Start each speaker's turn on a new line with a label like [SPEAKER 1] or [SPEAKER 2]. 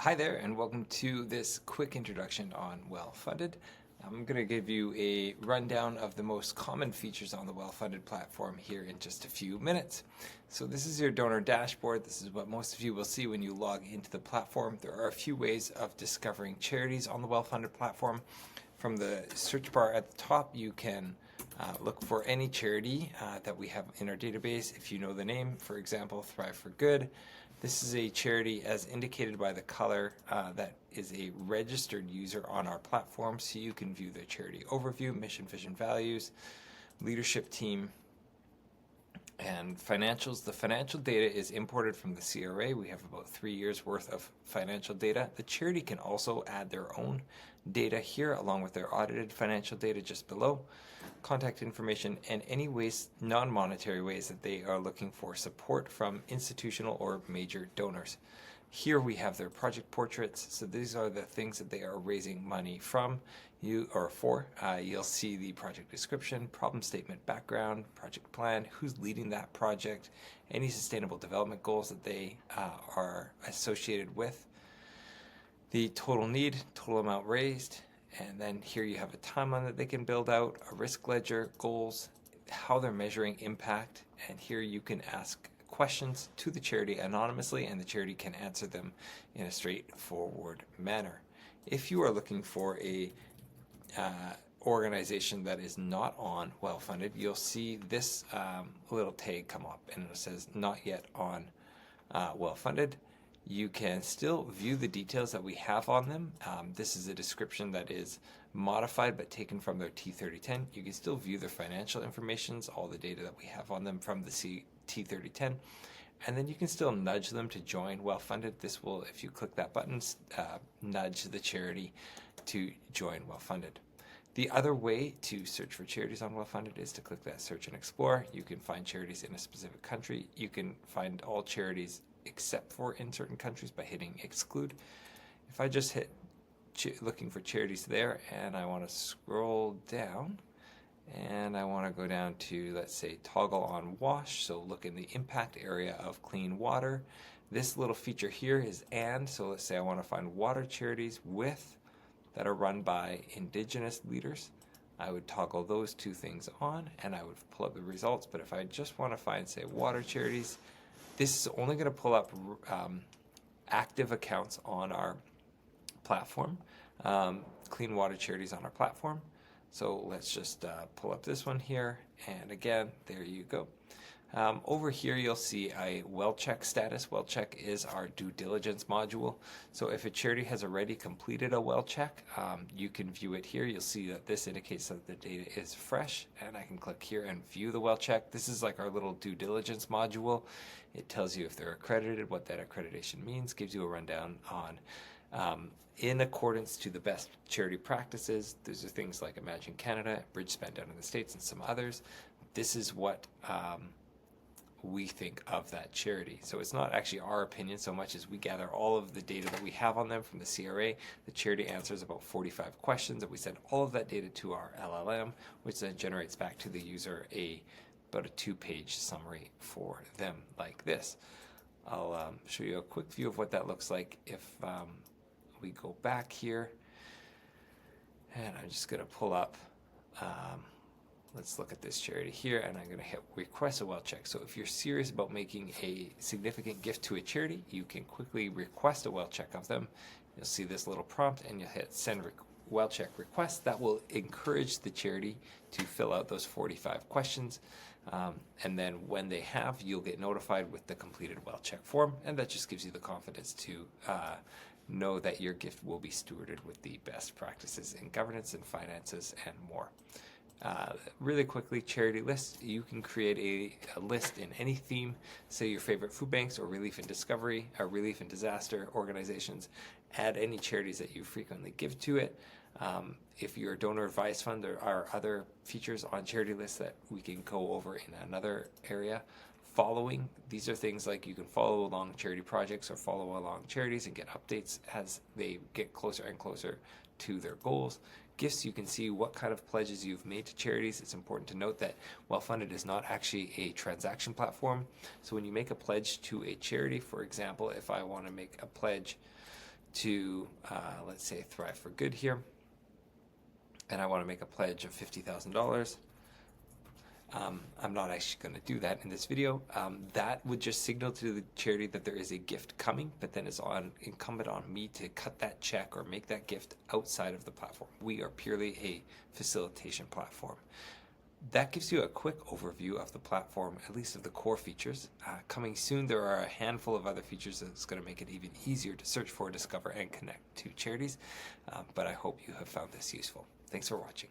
[SPEAKER 1] Hi there, and welcome to this quick introduction on WellFunded. I'm going to give you a rundown of the most common features on the WellFunded platform here in just a few minutes. So this is your donor dashboard. This is what most of you will see when you log into the platform. There are a few ways of discovering charities on the WellFunded platform. From the search bar at the top, you can look for any charity that we have in our database. If you know the name, for example, Thrive for Good. This is a charity as indicated by the color that is a registered user on our platform, so you can view the charity overview, mission, vision, values, leadership team, and financials. The financial data is imported from the CRA. We have about 3 years worth of financial data. The charity can also add their own data here along with their audited financial data just below. Contact information and any ways, non-monetary ways that they are looking for support from institutional or major donors. Here we have their project portraits. So these are the things that they are raising money from you or for. You'll see the project description, problem statement, background, project plan, who's leading that project, any sustainable development goals that they are associated with, the total need, total amount raised, and then here you have a timeline that they can build out, a risk ledger, goals, how they're measuring impact, and here you can ask questions to the charity anonymously and the charity can answer them in a straightforward manner. If you are looking for a organization that is not on WellFunded, you'll see this little tag come up and it says not yet on WellFunded. You can still view the details that we have on them. This is a description that is modified but taken from their T3010. You can still view their financial information, all the data that we have on them from the T3010. And then you can still nudge them to join WellFunded. This will, if you click that button, nudge the charity to join WellFunded. The other way to search for charities on WellFunded is to click that search and explore. You can find charities in a specific country. You can find all charities except for in certain countries by hitting exclude. If I just hit looking for charities there and I want to scroll down and I want to go down to, let's say, toggle on wash, so look in the impact area of clean water. This little feature here is and, so let's say I want to find water charities that are run by Indigenous leaders. I would toggle those two things on and I would pull up the results. But if I just want to find, say, water charities, this is only going to pull up active accounts on our platform, clean water charities on our platform. So let's just pull up this one here. And again, there you go. Over here, you'll see a WellCheck status. WellCheck is our due diligence module. So if a charity has already completed a WellCheck, you can view it here. You'll see that this indicates that the data is fresh, and I can click here and view the WellCheck. This is like our little due diligence module. It tells you if they're accredited, what that accreditation means, gives you a rundown on in accordance to the best charity practices. Those are things like Imagine Canada, Bridge Spend down in the States, and some others. This is what we think of that charity. So it's not actually our opinion so much as we gather all of the data that we have on them from the CRA. The charity answers about 45 questions, and we send all of that data to our LLM, which then generates back to the user about a 2-page summary for them like this. I'll show you a quick view of what that looks like if we go back here, and I'm just going to pull up let's look at this charity here, and I'm going to hit request a WellCheck. So if you're serious about making a significant gift to a charity, you can quickly request a WellCheck of them. You'll see this little prompt and you'll hit send WellCheck request. That will encourage the charity to fill out those 45 questions. And then when they have, you'll get notified with the completed WellCheck form, and that just gives you the confidence to know that your gift will be stewarded with the best practices in governance and finances and more. Really quickly, charity list. You can create a list in any theme, say your favorite food banks or relief and discovery or relief and disaster organizations. Add any charities that you frequently give to it. If you're a donor advised fund, there are other features on charity lists that we can go over in another area. Following, these are things like you can follow along charity projects or follow along charities and get updates as they get closer and closer to their goals. Gifts, you can see what kind of pledges you've made to charities. It's important to note that WellFunded is not actually a transaction platform. So when you make a pledge to a charity, for example, if I want to make a pledge to, let's say, Thrive for Good here, and I want to make a pledge of $50,000. I'm not actually going to do that in this video. That would just signal to the charity that there is a gift coming, but then it's incumbent on me to cut that check or make that gift outside of the platform. We are purely a facilitation platform. That gives you a quick overview of the platform, at least of the core features. Coming soon, there are a handful of other features that's going to make it even easier to search for, discover, and connect to charities. But I hope you have found this useful. Thanks for watching.